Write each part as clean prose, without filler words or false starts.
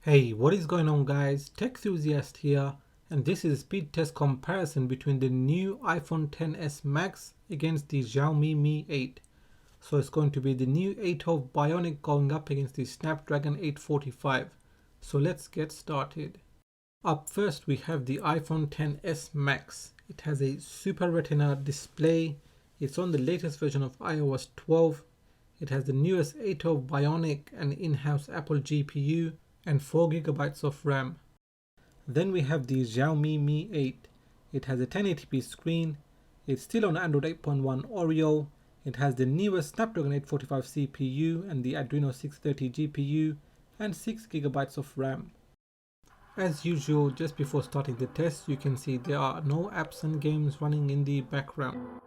Hey, what is going on guys? Techthusiast here, and this is a speed test comparison between the new iPhone XS Max against the Xiaomi Mi 8. So it's going to be the new 812 Bionic going up against the Snapdragon 845. So let's get started. Up first we have the iPhone XS Max. It has a Super Retina display. It's on the latest version of iOS 12. It has the newest 812 Bionic and in-house Apple GPU and 4 GB of RAM. Then we have the Xiaomi Mi 8. It has a 1080p screen. It's still on Android 8.1 Oreo. It has the newest Snapdragon 845 CPU and the Adreno 630 GPU and 6 GB of RAM. As usual, just before starting the test, you can see there are no apps and games running in the background.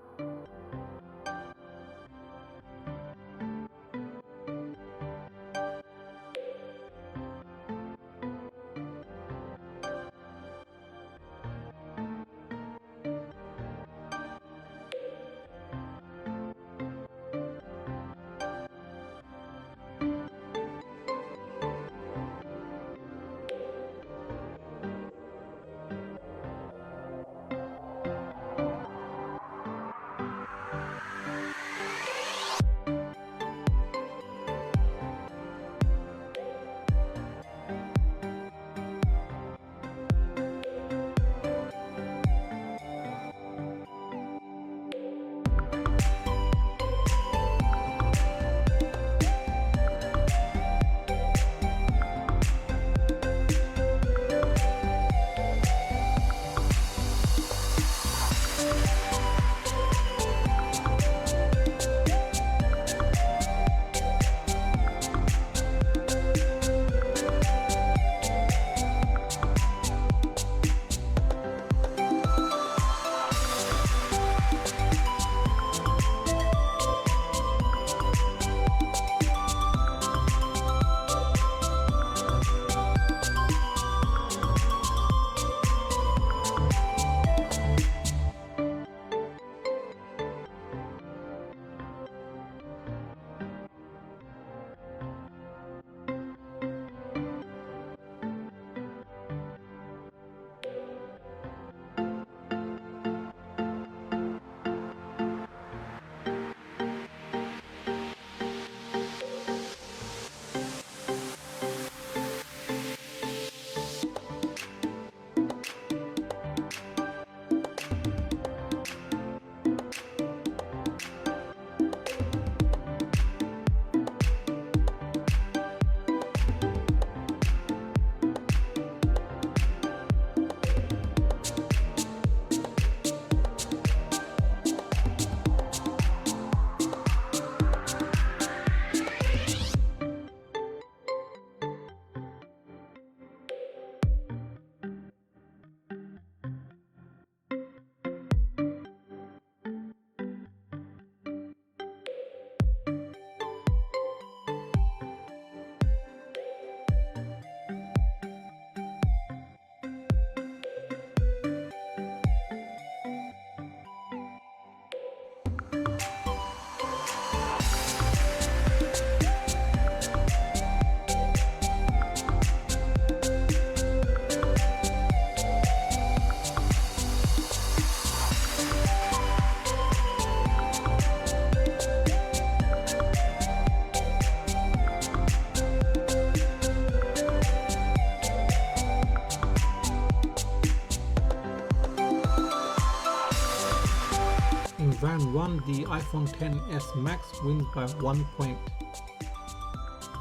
In round 1, the iPhone XS Max wins by 1 point.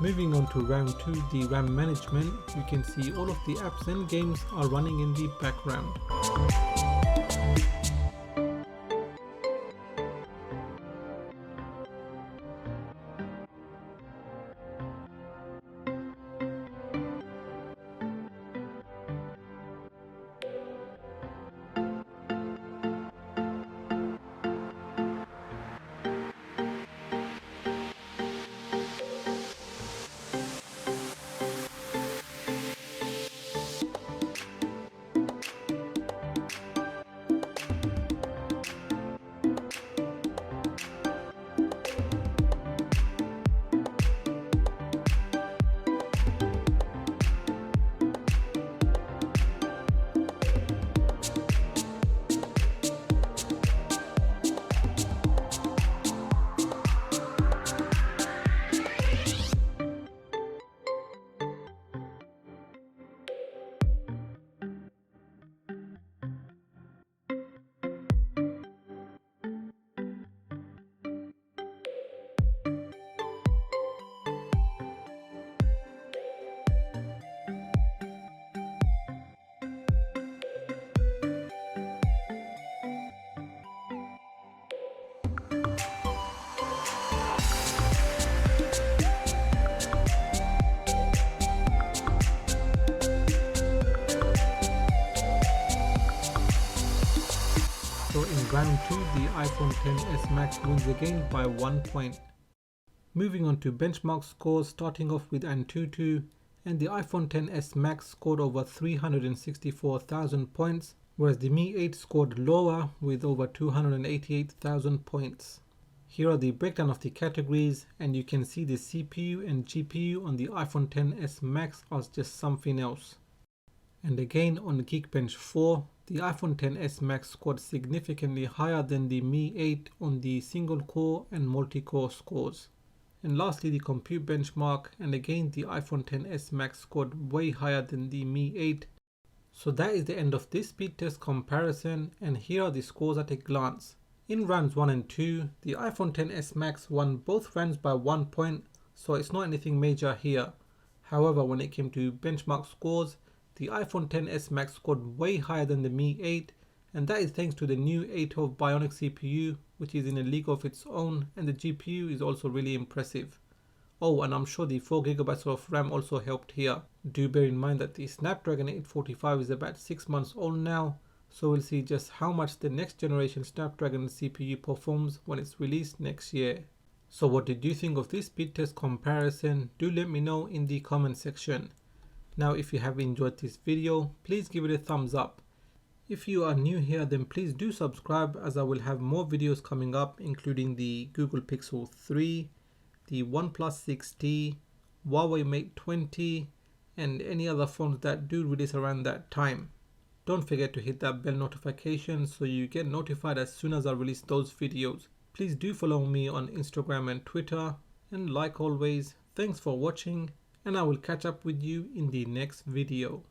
Moving on to round 2, the RAM management, you can see all of the apps and games are running in the background. round 2 the iPhone XS Max wins again by 1 point. Moving on to benchmark scores, starting off with Antutu, and the iPhone XS Max scored over 364,000 points, whereas the Mi 8 scored lower with over 288,000 points. Here are the breakdown of the categories, and you can see the CPU and GPU on the iPhone XS Max are just something else. And again on Geekbench 4, the iPhone XS Max scored significantly higher than the Mi 8 on the single core and multi-core scores. And lastly, the compute benchmark, and again the iPhone XS Max scored way higher than the Mi 8. So that is the end of this speed test comparison, and here are the scores at a glance. In rounds 1 and 2, the iPhone XS Max won both rounds by 1 point, so it's not anything major here. However, when it came to benchmark scores, the iPhone XS Max scored way higher than the Mi 8, and that is thanks to the new A12 Bionic CPU, which is in a league of its own, and the GPU is also really impressive. Oh, and I'm sure the 4GB of RAM also helped here. Do bear in mind that the Snapdragon 845 is about 6 months old now, so we'll see just how much the next generation Snapdragon CPU performs when it's released next year. So what did you think of this speed test comparison? Do let me know in the comment section. Now if you have enjoyed this video, please give it a thumbs up. If you are new here, then please do subscribe, as I will have more videos coming up, including the Google Pixel 3, the OnePlus 6T, Huawei Mate 20, and any other phones that do release around that time. Don't forget to hit that bell notification so you get notified as soon as I release those videos. Please do follow me on Instagram and Twitter, and like always, thanks for watching, and I will catch up with you in the next video.